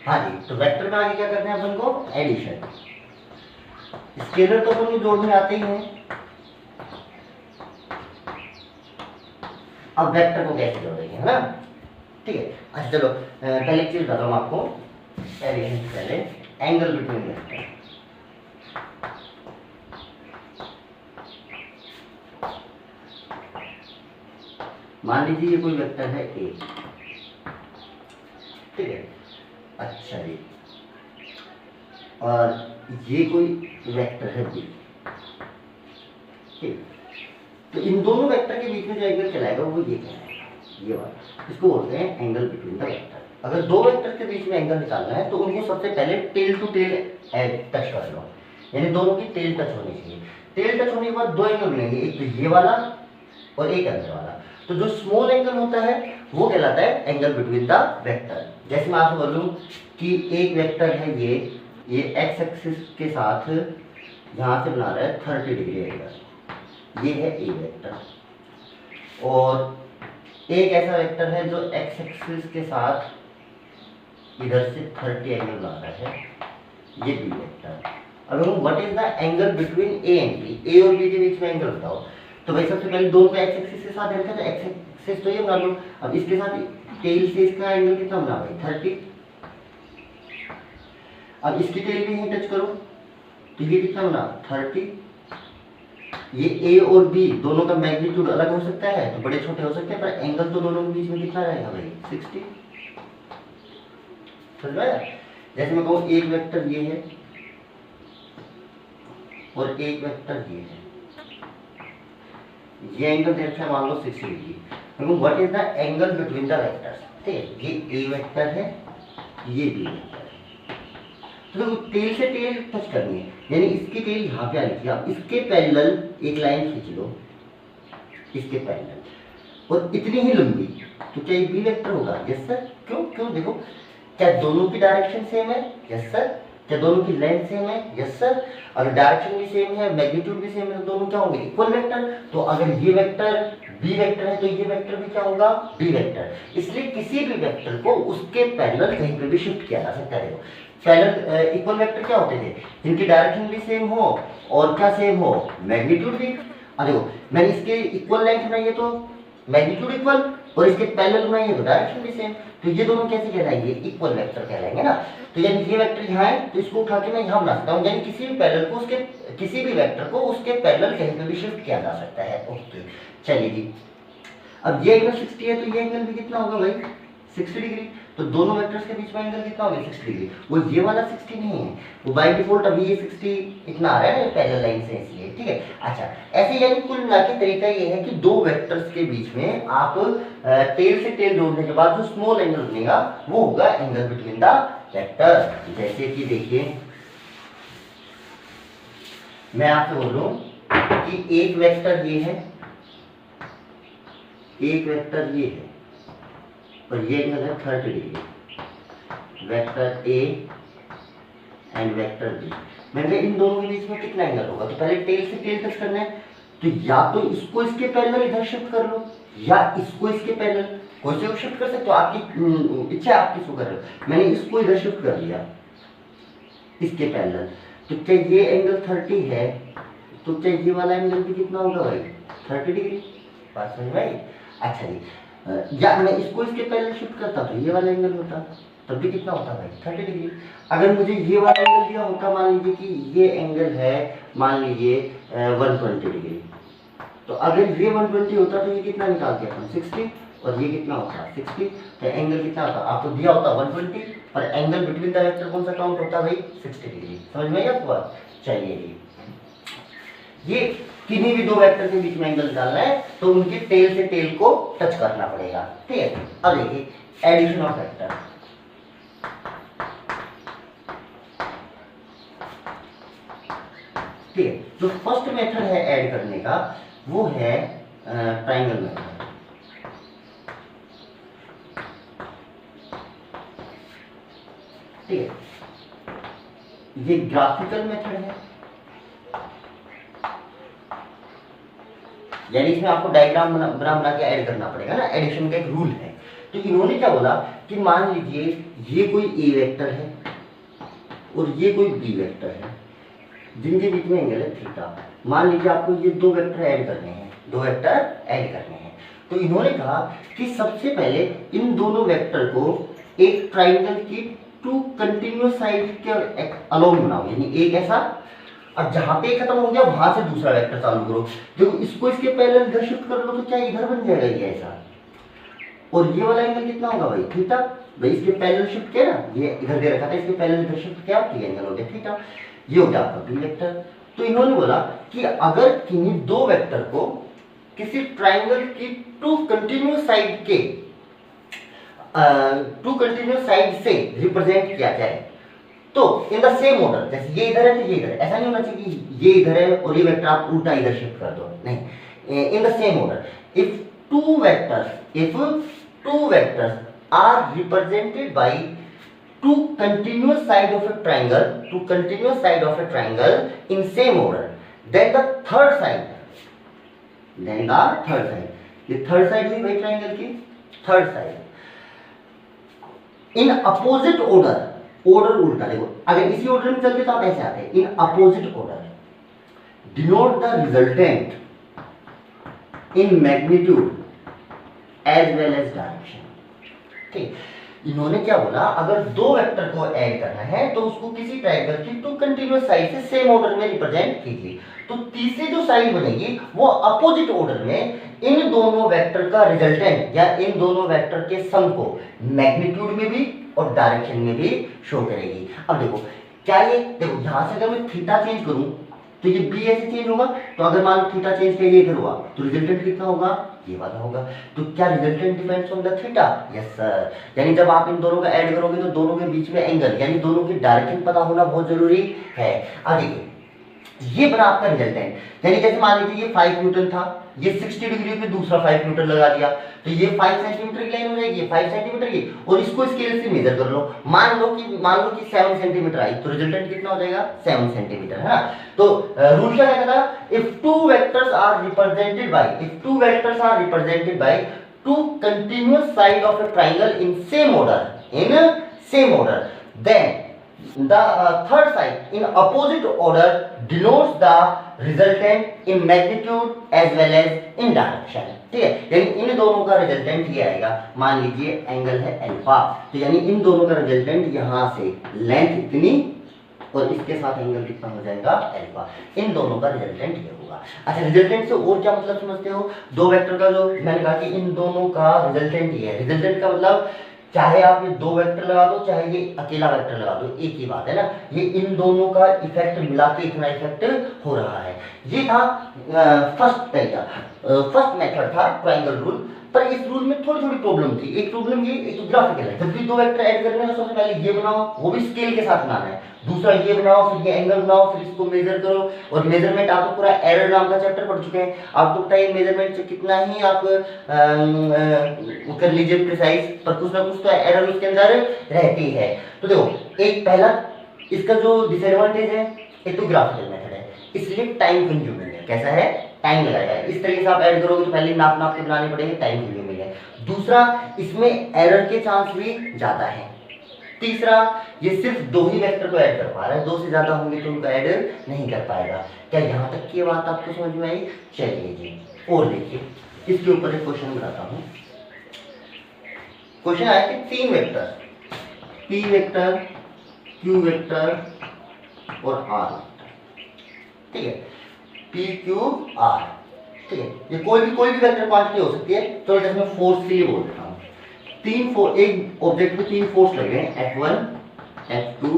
हाँ जी, तो वेक्टर में आगे क्या करते हैं अपन को, एडिशन। स्केलर तो अपन को जोड़ने आते ही हैं, अब वेक्टर को कैसे जोड़ेंगे, है ना। ठीक है, अच्छा चलो पहले एक चीज बताता हूँ आपको, एडिशन से पहले एंगल बिटवीन वेक्टर। मान लीजिए ये कोई वेक्टर है ए, ठीक है, अच्छा जी, और ये कोई वेक्टर है बी, ठीक। तो इन दोनों वेक्टर के बीच में जो एंगल कहलाएगा वो ये कहलाएगा, ये वाला, इसको बोलते हैं एंगल बिटवीन द वेक्टर। अगर दो वेक्टर के बीच में एंगल निकालना है तो उनको सबसे पहले टेल टू टेल टच कर लो, यानी दोनों की टेल टच होनी चाहिए। टेल टच होने के बाद दो एंगल मिलेंगे, एक तो ये वाला और एक अंदर वाला। तो जो स्मॉल एंगल होता है वो कहलाता है एंगल बिटवीन द वेक्टर। जैसे मैं आपको बोलूं कि एक वेक्टर है ये एक्स एक्सिस के साथ यहाँ से बना रहा है 30 डिग्री एंगल, ये है ए वेक्टर। और एक ऐसा वेक्टर है जो एक्स एक्सिस के साथ इधर से 30 एंगल बना रहा है, ये बी वेक्टर। अब what is the angle between A and B, A और बी के बीच में एंगल बताओ। तो भाई सबसे पहले दोनों को एक्स एक्सिस के साथ देखा, तो एक्स एक्सिस तो ये बना लो, अब इसके साथ टेल से इसका एंगल कितना बना भाई 30। अब इसकी टेल भी यहीं टच करो तो ये कितना बना 30। ये ए और बी दोनों का मैग्नीट्यूड अलग हो सकता है, तो बड़े छोटे हो सकते हैं, पर एंगल तो दोनों के बीच में कितना रहेगा भाई 60। समझ में आया? जैसे मैं कहूँ एक वेक्टर ये है और एक वेक्टर ये है, ये एंगल दे रखा है मान लो 60 degree. What is the angle between the vectors, ठीक है, ये ए वेक्टर है, ये बी वेक्टर है। तो टेल से टेल टच करनी है, यानी इसकी टेल यहाँ पे आनी चाहिए। आप इसके पैरेलल एक लाइन खींच लो, इसके पैरेलल, और इतनी ही लंबी, तो क्या ये बी वेक्टर होगा? Yes sir. क्यों? क्यों देखो, क्या दोनों की डायरेक्शन सेम है? Yes sir. क्या दोनों की लेंथ सेम है? Yes sir. अगर डायरेक्शन भी सेम है, मैग्नीट्यूड भी सेम है, तो दोनों क्या होंगे? Equal vector. तो अगर ये वेक्टर बी वेक्टर है तो ये वेक्टर भी क्या होगा? B vector. इसलिए किसी भी वेक्टर को उसके पैरेलल कहीं पे भी शिफ्ट किया जा सकता है। देखो पैरेलल इक्वल वेक्टर क्या होते थे? जिनकी डायरेक्शन भी सेम हो और क्या सेम हो? मैग्नीट्यूड भी। देखो मैंने इसके इक्वल लेंथ बनाई है तो मैग्नीट्यूड इक्वल, और इसके पैरेलल बनाई है तो डायरेक्शन भी सेम, तो ये दोनों कैसे कहलाएंगे? इक्वल वेक्टर कहलाएंगे ना। तो यानी ये वेक्टर यहाँ है तो इसको उठा के मैं यहाँ बना सकता हूँ, यानी किसी भी पैरेलल को उसके किसी भी वेक्टर को उसके पैरेलल कहीं पे भी शिफ्ट किया जा सकता है। ओके चलिए जी, अब ये एंगल 60 है तो ये एंगल भी कितना होगा भाई 60 डिग्री। तो दोनों वेक्टर्स के बीच में एंगल कितना होगा 60 डिग्री। वो ये वाला 60 नहीं है, वो बाय डिफॉल्ट अभी ये 60 इतना आ रहा है ना पैरेलल लाइन से, इसलिए ठीक है। अच्छा ऐसे यानी कुल मिला के तरीका ये है कि दो वेक्टर्स के बीच में आप टेल से टेल जोड़ने के बाद जो स्मॉल एंगल बनेगा वो होगा एंगल बिटवीन द वेक्टर। जैसे कि देखिए मैं आपसे बोल रहा हूं कि एक वेक्टर ये है, एक वेक्टर ये है, और ये एंगल है 30 degree, vector a and vector b. मैंने कहा इन दोनों के बीच में कितना एंगल होगा, तो पहले टेल से टेल टच करना है, तो या तो इसको इसके पैरेलल इधर शिफ्ट कर लो या इसको इसके पैरेलल, कोई से शिफ्ट कर सकते हो, आपकी इच्छा है आप किसको कर रहे हो। मैंने इसको इधर शिफ्ट कर लिया इसके पैरेलल, तो क्या ये एंगल 30 है तो क्या ये वाला एंगल भी कितना होगा भाई 30 डिग्री। बात समझ में आई? अच्छा जी, या मैं इसको इसके पैरेलल शिफ्ट करता तो ये वाला एंगल होता, तब भी कितना होता भाई 30 डिग्री। अगर मुझे ये वाला एंगल दिया होता, मान लीजिए कि ये एंगल है मान लीजिए 120 डिग्री, तो अगर ये 120 होता तो ये कितना निकाल दिया अपन 60, और ये कितना होता 60, तो एंगल कितना होता आपको दिया होता 120, और एंगल बिटवीन द वेक्टर कौन सा काउंट होता भाई 60 डिग्री। समझ में आई आपको बात? चलिए जी, ये किन्हीं भी दो वेक्टर के बीच में एंगल निकालना है तो उनकी टेल से टेल को टच करना पड़ेगा, ठीक है। अब देखिए एडिशन ऑफ वेक्टर, ठीक है। जो फर्स्ट मेथड है ऐड करने का वो है ट्राइंगल मेथड, ठीक है। ये ग्राफिकल मेथड है, यानी इसमें आपको डायग्राम बना के ऐड करना पड़ेगा ना, एडिशन का एक रूल है। तो इन्होंने क्या बोला कि मान लीजिए ये कोई ए वेक्टर है और ये कोई बी वेक्टर है जिनके बीच में एंगल है थीटा। मान लीजिए आपको ये दो वेक्टर ऐड करने हैं, दो वेक्टर ऐड करने हैं। तो इन्होंने कहा कि सबसे पहले इन दोनों वेक्टर को एक ट्राइंगल की टू कंटिन्यूअस साइड के अलोंग बनाओ, यानी एक ऐसा, और जहां पे खत्म हो गया वहां से दूसरा वेक्टर चालू करो। देखो इसको इसके पैरेलल इधर शिफ्ट कर लो तो क्या इधर बन जाएगा ये ऐसा, और ये वाला एंगल कितना होगा भाई थीटा। भाई इसके पैरेलल शिफ्ट किया ना, ये इधर दे रखा था, इसके पैरेलल इधर शिफ्ट किया तो ये एंगल हो गया थीटा। ये हो गया आपका बी वेक्टर। तो इन्होंने बोला कि अगर किन्हीं दो वेक्टर को किसी ट्राइंगल की टू कंटिन्यूअस साइड से रिप्रेजेंट किया जाए तो इन द सेम ऑर्डर, जैसे ये इधर है तो ये इधर, ऐसा नहीं होना चाहिए कि ये इधर है और ये वेक्टर आप उल्टा इधर शिफ्ट कर दो, नहीं, in the same order. If two vectors are represented by two continuous side of a triangle in same order, then the third side, ये थर्ड साइड हुई भाई ट्राइंगल की थर्ड साइड, इन अपोजिट ऑर्डर उल्टा, देखो अगर इसी ऑर्डर में चलते तो आप ऐसे आते हैं, in opposite order denote the resultant in magnitude as well as direction. ठीक, इन्होंने क्या बोला, अगर दो वेक्टर को ऐड करना है तो उसको किसी ट्रायंगल की टू कंटीन्यूअस साइड से सेम ऑर्डर में रिप्रेजेंट कीजिए। तो तीसरी जो साइड बनेगी वो अपोजिट ऑर्डर में इन दोनों वेक्टर का रिजल्टेंट या इन दोनों वेक्टर के सम को मैग्नीट्यूड में भी और डायरेक्शन में भी शो करेगी। अब देखो क्या ये, देखो यहां से अगर मैं थीटा चेंज करूं तो ये बी ऐसे चेंज होगा, तो अगर मान लो थीटा चेंज किया ये इधर हुआ तो रिजल्टेंट कितना होगा, ये वाला होगा। तो क्या resultant depends on the theta? Yes sir. यानी जब आप इन दोनों का ऐड करोगे तो दोनों के बीच में एंगल यानी दोनों की डायरेक्शन पता होना बहुत जरूरी है। अब देखिए ये बना आपका रिजल्टेंट, यानी जैसे मान लीजिए ये 5 न्यूटन था, ये 60 डिग्री पे दूसरा 5 न्यूटन लगा दिया तो ये 5 सेंटीमीटर की लाइन हो जाएगी, 5 सेंटीमीटर की, और इसको स्केल से मेजर कर लो, मान लो कि 7 सेंटीमीटर आई तो रिजल्टेंट कितना हो जाएगा 7 सेंटीमीटर है ना। तो रूल क्या कहता था, if two vectors are represented by two continuous side of a triangle in same order then the third side in opposite order denotes the resultant in magnitude as well as in direction। ठीक है, यानी इन दोनों का resultant ये आएगा, मान लीजिए angle है अल्फा, तो यानी इन दोनों का रिजल्टेंट यहाँ से लेंथ इतनी और इसके साथ एंगल कितना हो जाएगा अल्फा, इन दोनों का रिजल्टेंट ये होगा। अच्छा रिजल्टेंट से और क्या मतलब समझते हो, दो वेक्टर का जो मैंने कहा कि इन दोनों का रिजल्टेंट ये है, रिजल्टेंट का मतलब चाहे आप ये दो वेक्टर लगा दो चाहे ये अकेला वेक्टर लगा दो एक ही बात है ना, ये इन दोनों का इफेक्ट मिला के इतना इफेक्ट हो रहा है। ये था फर्स्ट मेथड था ट्रायंगल रूल, पर इस रूल में थोड़ी थोड़ी प्रॉब्लम थी। एक प्रॉब्लम ये, एक तो ग्राफिकल है, जब भी दो वेक्टर ऐड करने हैं तो सबसे पहले ये बनाओ, वो भी स्केल के साथ बनाना है, दूसरा ये बनाओ, फिर ये एंगल बनाओ, फिर इसको मेजर करो, और मेजरमेंट आप तो पूरा एरर नाम का चैप्टर पढ़ चुके हैं, आपको पता है मेजरमेंट से कितना ही आप कर लीजिए प्रिसाइज, पर कुछ ना कुछ तो एरर उसके अंदर रहती है। तो देखो एक पहला इसका जो डिसएडवांटेज है, एक तो ग्राफिकल मेथड है इसलिए टाइम कंज्यूमिंग है, कैसा है टाइम लगाएगा, इस तरीके से आप ऐड करोगे तो पहले नाप के बनाने पड़ेंगे, टाइम कंज्यूमिंग है। दूसरा इसमें एरर के चांस भी ज्यादा है। तीसरा ये सिर्फ दो ही वेक्टर को ऐड कर पा रहा है, दो से ज्यादा होंगे तो उनको ऐड नहीं कर पाएगा। क्या यहाँ तक की बात आपको समझ में आई? चलिए जी और देखिए इसके ऊपर एक क्वेश्चन बनाता हूँ। क्वेश्चन आया कि तीन vector P vector, Q vector और R वेक्टर, ठीक है, P Q R, ठीक है, ये कोई भी वेक्टर क्वांटिटी हो सकती है। तो जैसे मैं फोर्स के लिए बोल देता हूँ, एक ऑब्जेक्ट में तीन फोर्स लग रहे हैं, F1 F2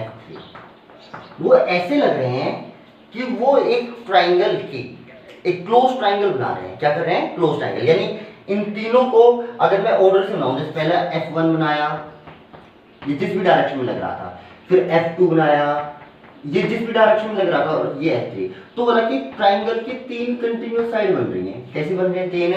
F3। वो ऐसे लग रहे हैं कि वो एक ट्राइंगल की एक क्लोज ट्राइंगल बना रहे हैं। क्या कर रहे हैं? Close triangle. यानी इन तीनों को अगर मैं ऑर्डर से बनाऊं, जैसे पहला F1 बनाया, ये जिस भी डायरेक्शन में लग रहा था, फिर F2 बनाया, ये जिस भी डायरेक्शन में लग रहा था, और ये F3, तो बोला कि ट्राइंगल की तीन कंटिन्यूअस साइड बन रही हैं। कैसी बन रही है? तीन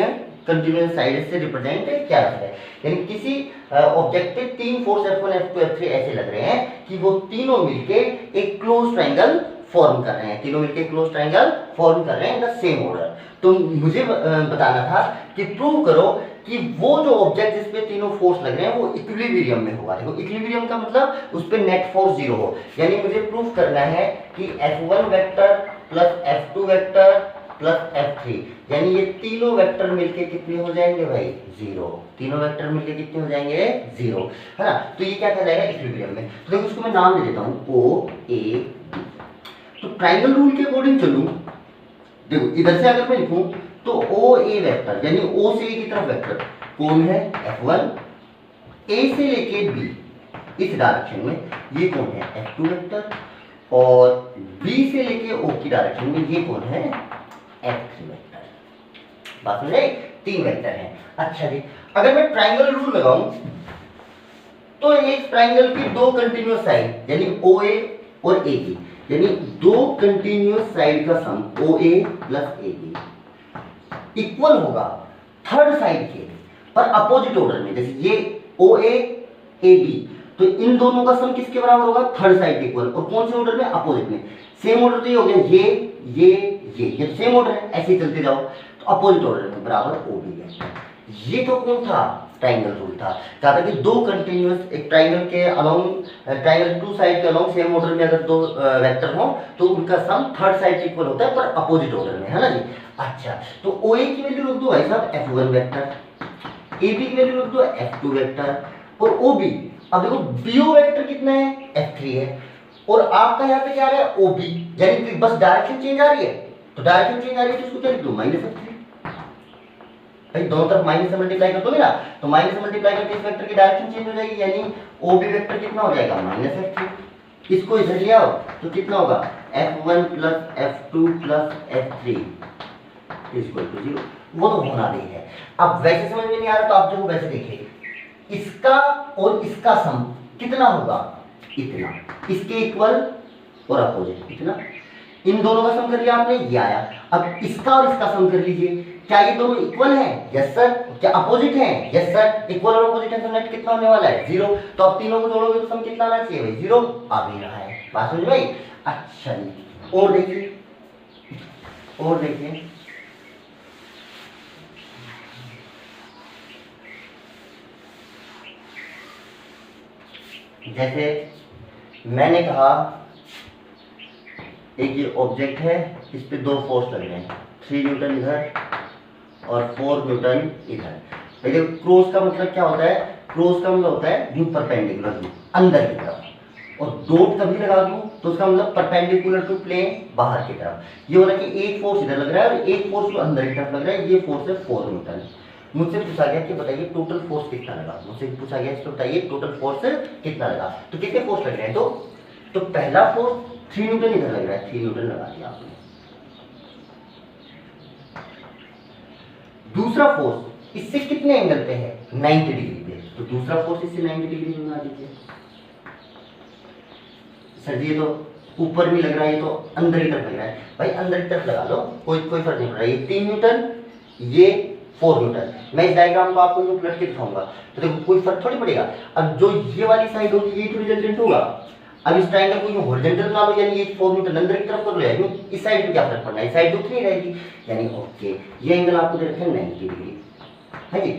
कंटिन्यूअस साइड से रिप्रेजेंट किया जाता है। यानी किसी ऑब्जेक्ट पे तीन फोर्स F1 F2 F3 ऐसे लग रहे हैं कि वो तीनों मिलके एक क्लोज ट्राइंगल फॉर्म कर रहे हैं, तीनों मिलके क्लोज ट्राइंगल फॉर्म कर रहे हैं इन द सेम ऑर्डर। तो मुझे बताना था कि प्रूव करो कि वो जो ऑब्जेक्ट जिस पे तीनों फोर्स लग रहे हैं वो इक्विलिब्रियम में होगा। देखो इक्विलिब्रियम का मतलब उस पे नेट फोर्स जीरो हो, यानी मुझे प्रूफ करना है कि F1 vector plus F2 vector plus F3, यानी ये तीनों वेक्टर मिलके कितने हो जाएंगे भाई, जीरो। तीनों वेक्टर मिलके कितने हो जाएंगे, जीरो, है ना। तो ये क्या कहलाएगा, इक्विलिब्रियम में। तो देखो इसको मैं नाम दे देता हूँ O A B। तो ट्राइंगल रूल के अकॉर्डिंग चलूं, देखो इधर से अगर मैं लिखूं तो ओ ए वेक्टर यानी ओ से ए की तरफ वेक्टर कौन है, F1, ए से लेके बी इस डायरेक्शन में ये कौन है, F2 वेक्टर, और बी से लेके ओ की डायरेक्शन में ये कौन है, F3 वेक्टर। बात समझ आई, तीन वेक्टर हैं। अच्छा जी, अगर मैं ट्राइंगल रूल लगाऊं तो एक ट्राइंगल की दो कंटिन्यूअस साइड यानी ओ ए और ए बी, यानी दो कंटिन्यूअस साइड का सम ओ ए प्लस ए बी इक्वल होगा थर्ड साइड के पर अपोजिट ऑर्डर में। जैसे ये ओ ए ए बी, तो इन दोनों का सम किसके बराबर होगा, थर्ड साइड के इक्वल। और कौन से ऑर्डर में, अपोजिट में। सेम ऑर्डर तो ये हो गया, ये तो सेम ऑर्डर है, ऐसे ही चलते जाओ। तो अपोजिट ऑर्डर में बराबर ओ बी है। ये तो कौन था, ट्राइंगल रूल था। कहा था कि दो कंटिन्यूअस एक ट्राइंगल के अलोंग, ट्राइंगल टू साइड के अलोंग सेम ऑर्डर में अगर दो वेक्टर हो तो उनका सम थर्ड साइड इक्वल होता है पर अपोजिट ऑर्डर में, है ना जी। अच्छा, तो OA की वैल्यू रख दो भाई साहब F1 वेक्टर, AB की वैल्यू रख दो F2 वेक्टर, और OB, अब देखो BO वेक्टर कितना है, F3 है, और आपका यहाँ पे क्या आ रहा है OB, यानी कि बस डायरेक्शन चेंज आ रही है। तो डायरेक्शन चेंज आ रही है तो इसको क्या लिख दो, -F3। भाई दोनों तरफ माइनस से मल्टीप्लाई कर दोगे ना, तो माइनस से मल्टीप्लाई करके इस वेक्टर की डायरेक्शन चेंज हो जाएगी, यानी OB वेक्टर कितना हो जाएगा, -F3। इसको इधर ले आओ तो कितना होगा, F1 plus F2 plus F3 equal to 0। वो तो होना नहीं है। अब वैसे समझ में नहीं आ रहा तो आप जो वैसे देखिए, इसका और इसका सम कितना होगा, इतना, इसके इक्वल और अपोजिट इतना। इन दोनों का सम कर लिया आपने, ये आया। अब इसका और इसका सम कर लीजिए, क्या ये दोनों इक्वल हैं, यस सर। क्या अपोजिट हैं, यस सर। इक्वल और अपोजिट है तो नेट कितना होने वाला है, 0। तो अब तीनों को जोड़ोगे तो सम कितना आना चाहिए भाई, 0 आ भी रहा है। बात समझ भाई। अच्छा जी, और देखिए, और देखिए, जैसे मैंने कहा एक ये ऑब्जेक्ट है, इस पे दो फोर्स लग रहे हैं, 3 न्यूटन इधर और 4 न्यूटन इधर। देखिए क्रॉस का मतलब क्या होता है, क्रॉस का मतलब होता है यूं परपेंडिकुलर अंदर की तरफ, और डॉट कभी लगा दूं तो उसका मतलब परपेंडिकुलर टू प्लेन बाहर की तरफ। ये हो रहा है कि एक फोर्स इधर लग रहा है और एक फोर्स जो अंदर की तरफ लग रहा है, ये फोर्स है 4 न्यूटन। मुझसे पूछा गया कि बताइए टोटल फोर्स कितना लगा, मुझसे पूछा गया इसको बताइए टोटल फोर्स कितना लगा। तो कितने फोर्स लग रहे हैं, तो पहला फोर्स 3 न्यूटन इधर लग रहा है, 3 न्यूटन लगा दिया आपने। दूसरा फोर्स इससे कितने एंगल पे है, 90 डिग्री पे, तो दूसरा फोर्स इससे 90 डिग्री में लगा दीजिए। सर जी ये तो ऊपर भी लग रहा है, ये तो अंदर की तरफ लग रहा है। भाई अंदर की तरफ लगा लो, कोई फर्क नहीं पड़ रहा है। ये 3 न्यूटन, ये 4 न्यूटन। मैं इस डायग्राम को आपको यूं पलट के दिखाऊंगा तो देखो कोई फर्क थोड़ी पड़ेगा। अब जो ये वाली साइड होगी ये तो रिजल्टेंट होगा। अब इस ट्रायंगल को यूं हॉरिजॉन्टल बना लो, यानी ये 4 न्यूटन अंदर की तरफ कर लो, यानी इस साइड में क्या फर्क पड़ना है, इस साइड दुख नहीं रहेगी, यानी ओके। ये एंगल आपको दे रखा है 90 डिग्री, है जी।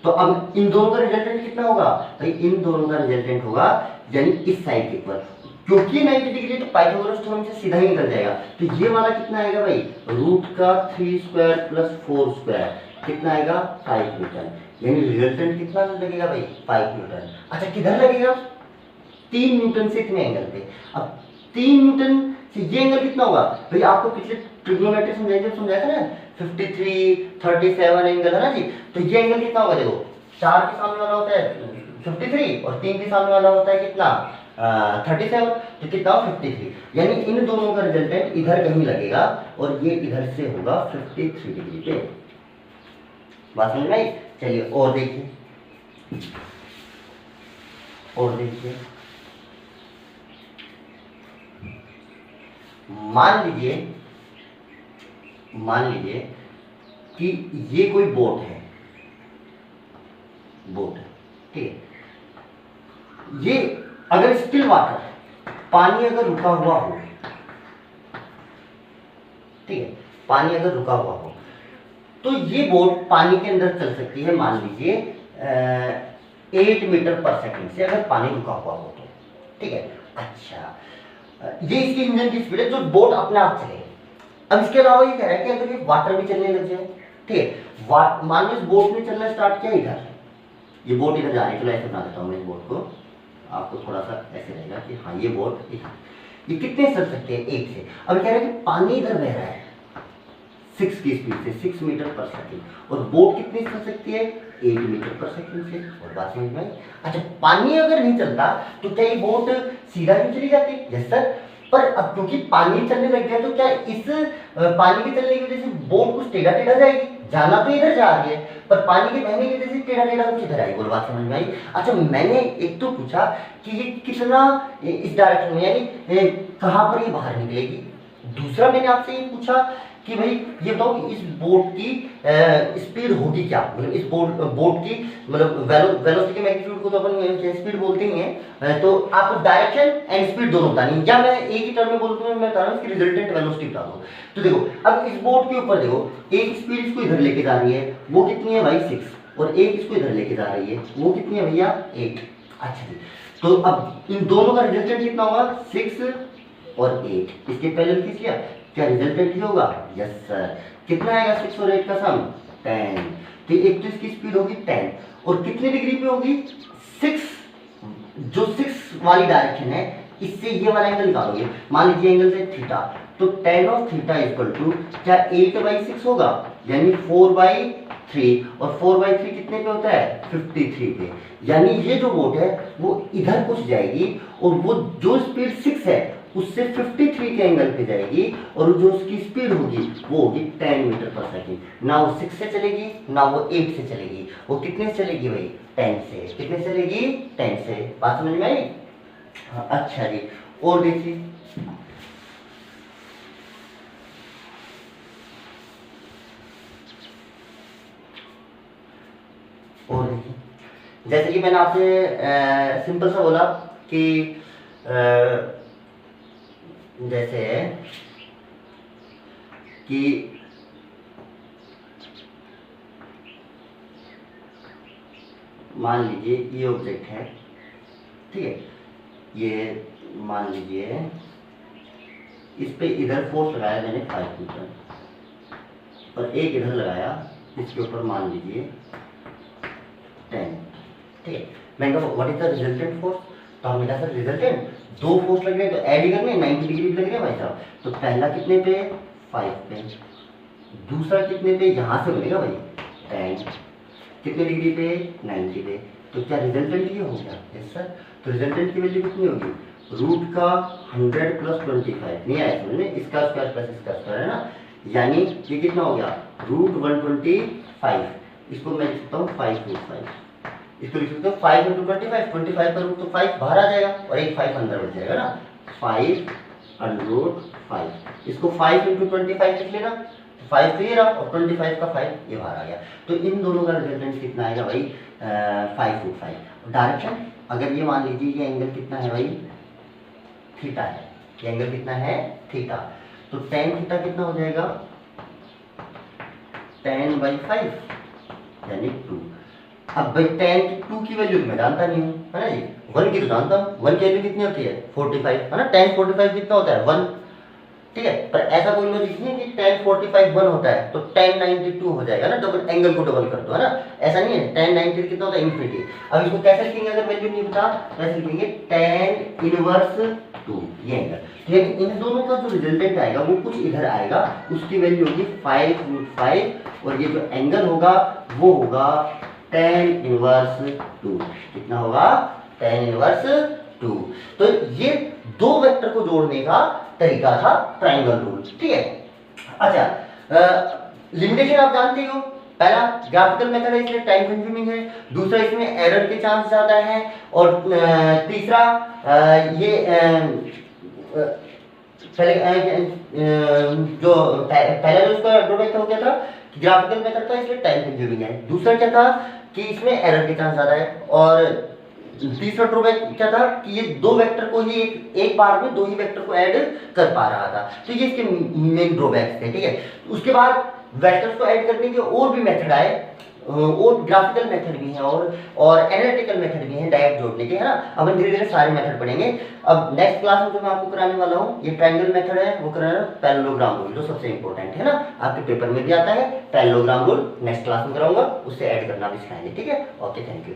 तो अब इन दोनों का रिजल्टेंट कितना होगा भाई, इन दोनों का रिजल्टेंट होगा यानी इस साइड के ऊपर, क्योंकि 90 डिग्री तो पाइथागोरस थ्योरम से सीधा ही निकल जाएगा। तो ये वाला कितना आएगा भाई, √3² + 4² कितना आएगा, 5 न्यूटन, यानी रिजल्टेंट कितना लगेगा भाई, 5 न्यूटन। अच्छा किधर लगेगा, 3 न्यूटन से इतने एंगल पे। अब 3 न्यूटन से ये एंगल कितना होगा भाई, आपको पिछले ट्रिग्नोमेट्री समझाया था ना, 53, 37 एंगल है ना जी। तो ये एंगल कितना होगा, देखो 4 के सामने वाला होता है 53 और 3 के सामने वाला होता है कितना, 37, तो कितना 53, यानी इन दोनों का रिजल्टेंट इधर कहीं लगेगा और ये इधर से होगा 53 डिग्री पे। बात समझ में आई। चलिए और देखिए, और देखिए, मान लीजिए कि ये कोई बोट है, ठीक है। ये अगर स्टिल वाटर, पानी अगर रुका हुआ हो, ठीक है, पानी अगर रुका हुआ हो तो ये बोट पानी के अंदर चल सकती है, मान लीजिए 8 मीटर पर सेकंड से, अगर पानी रुका हुआ हो तो, ठीक है। अच्छा, ये इसकी इंजन की स्पीड है जो बोट अपने आप चलेगी। अब इसके अलावा ये कह रहा है कि अगर ये वाटर भी चलने लग जाए, ठीक है, मान लो इस बोट ने चलना स्टार्ट किया इधर, ये बोट इधर जा रही है, चलो ऐसे बना देता हूँ मैं इस बोट को, आपको थोड़ा सा ऐसे रहेगा कि हाँ ये बोट ये कितने चल सकते हैं, 8 से। अब कह रहा है कि पानी इधर बह रहा है 6 की स्पीड से, 6 मीटर पर सेकंड, और बोट कितनी चल सकती है, 8 मीटर पर सेकंड से। और बात समझ में आई? अच्छा, पानी अगर नहीं चलता तो क्या ये बोट सीधा क्यों चली जाती? यस सर, पर अब क्योंकि पानी चलने लग गया तो क्या इस पानी के चलने की वजह से बोट कुछ टेढ़ा टेढ़ा जाएगी? जाना तो इधर जा रही है, पर पानी के बहने की वजह से टेढ़ा टेढ़ा कुछ इधर आएगी। बोल बात समझ में आई? अच्छा, मैंने एक तो पूछा कि ये कितना इस डायरेक्शन में, यानी कहाँ पर ये बाहर निकलेगी। दूसरा मैंने आपसे ये पूछा कि भाई ये बताओ इस बोट की स्पीड होगी क्या, मतलब इस बोट की मतलब वेलोसिटी मैग्नीट्यूड को तो अपन स्पीड बोलते ही हैं, तो आपको डायरेक्शन एंड स्पीड दोनों बतानी है, या मैं एक ही टर्म में बोलता हूँ, मैं बता रहा हूँ इसकी रिजल्टेंट वेलोसिटी बता दो। तो देखो अब इस बोट के ऊपर देखो, एक स्पीड इसको इधर लेके जा रही है, वो कितनी है भाई 6, और एक इसको इधर लेके जा रही है, वो कितनी है भैया 8। अच्छा जी, तो अब इन दोनों का रिजल्टेंट कितना होगा, 6 और 8। इसके पहले किस लिया, क्या रिजल्टेंट ही होगा? Yes sir. कितना आएगा 6 और 8 का सम, 10। तो एक तो इसकी स्पीड होगी 10, और कितने डिग्री पे होगी, 6, जो 6 वाली डायरेक्शन है इससे ये वाला एंगल निकालोगे, मान लीजिए एंगल से थीटा, तो tan of theta equal to क्या 8/6 होगा, यानी 4/3, और 4/3 कितने पे होता है, 53 पे। यानी ये जो बोट है वो इधर कुछ जाएगी, और वो जो स्पीड 6 है उससे 53 के एंगल पे जाएगी, और जो उसकी स्पीड होगी वो होगी 10 मीटर पर सेकंड। ना वो 6 से चलेगी, ना वो 8 से चलेगी, वो कितने से चलेगी भाई, 10 से। कितने से चलेगी, 10 से। बात समझ में आई? हाँ, अच्छा जी, और देखिए जैसे कि मैंने आपसे सिंपल सा बोला कि जैसे कि मान लीजिए ये ऑब्जेक्ट है, ठीक है, ये मान लीजिए इस पे इधर फोर्स लगाया मैंने 5 न्यूटन, और एक इधर लगाया इसके ऊपर मान लीजिए 10, ठीक है। मैंने कहा what is the resultant force, तो हमने कहा सर रिजल्टेंट दो फोर्स लग रहे हैं तो ऐड ही करने, 90 डिग्री लग रहे हैं भाई साहब। तो पहला कितने पे, 5 पे, दूसरा कितने पे, यहाँ से बनेगा भाई 10, कितने डिग्री पे, 90 पे। तो क्या रिजल्टेंट ये हो गया? Yes sir. तो रिजल्टेंट की वैल्यू कितनी होगी, रूट का 100 प्लस 25, नहीं आया समझ में, इसका स्क्वायर प्लस इसका स्क्वायर है ना, यानी ये कितना हो गया, रूट 125। इसको मैं लिख सकता हूँ 5 इसको लिख सकते हो 5 × 25, 25 का रूट तो 5 बाहर आ जाएगा, और एक 5 अंदर बच जाएगा ना, 5√5। इसको 5 × 25 लिख लेना, 5 तो ये रहा, और 25 का 5 ये बाहर आ गया। तो इन दोनों का रिजल्टेंट कितना आएगा भाई, 5√5। डायरेक्शन अगर ये मान लीजिए ये एंगल कितना है भाई, थीटा है, ये एंगल कितना है, थीटा, तो tan थीटा कितना हो जाएगा, 10/5 यानी 2। अब भाई tan की 2 की वैल्यू तो मैं जानता नहीं हूँ, है ना जी, 1 की तो जानता हूँ, 1 की वैल्यू कितनी होती है, 45, है ना, tan 45 कितना होता है, 1, ठीक है। पर ऐसा कोई लॉजिक नहीं है कि tan 45 1 होता है तो tan 92 हो जाएगा ना, डबल एंगल को डबल कर दो, है ना, ऐसा नहीं है। tan 90 कितना होता है, इन्फिनिटी। अब इसको कैसे लिखेंगे, अगर वैल्यू नहीं पता कैसे लिखेंगे, tan इनवर्स 2, ये एंगल। ठीक, इन दोनों का जो रिजल्टेंट आएगा वो कुछ इधर आएगा, उसकी वैल्यू होगी 5√5, और ये जो एंगल होगा वो होगा tan इनवर्स 2। कितना होगा, tan इनवर्स 2। तो ये दो वेक्टर को जोड़ने का तरीका था ट्रायंगल रूल, ठीक है। अच्छा, लिमिटेशन आप जानते हो, पहला ग्राफिकल मेथड है इसलिए टाइम कंज्यूमिंग है, दूसरा इसमें एरर के चांस ज्यादा है, और तीसरा ये जो पहला जो उसका ड्रॉबैक हो गया था कि ग्राफिकल मेथड था इसलिए टाइम कंज्यूमिंग है, दूसरा क्या था कि इसमें एरर के चांस ज्यादा है, और तीसरा ड्रॉबैक क्या था कि ये दो वेक्टर को ही एक बार में दो ही वेक्टर को ऐड कर पा रहा था। तो ये इसके मेन ड्रॉबैक्स थे, ठीक है। उसके बाद वेक्टर्स को ऐड करने के और भी मेथड आए, और ग्राफिकल मेथड भी हैं और एनालिटिकल मेथड भी हैं डायरेक्ट जोड़ने के, है ना। अब हम धीरे धीरे सारे मेथड पढ़ेंगे। अब नेक्स्ट क्लास में जो मैं आपको कराने वाला हूँ, ये ट्रायंगल मेथड है, वो कराना पैरेललोग्राम रूल, जो सबसे इंपॉर्टेंट है ना, आपके पेपर में भी आता है पैरेललोग्राम रूल। नेक्स्ट क्लास में कराऊंगा, उससे ऐड करना भी सिखाएंगे, ठीक है। Okay, thank you.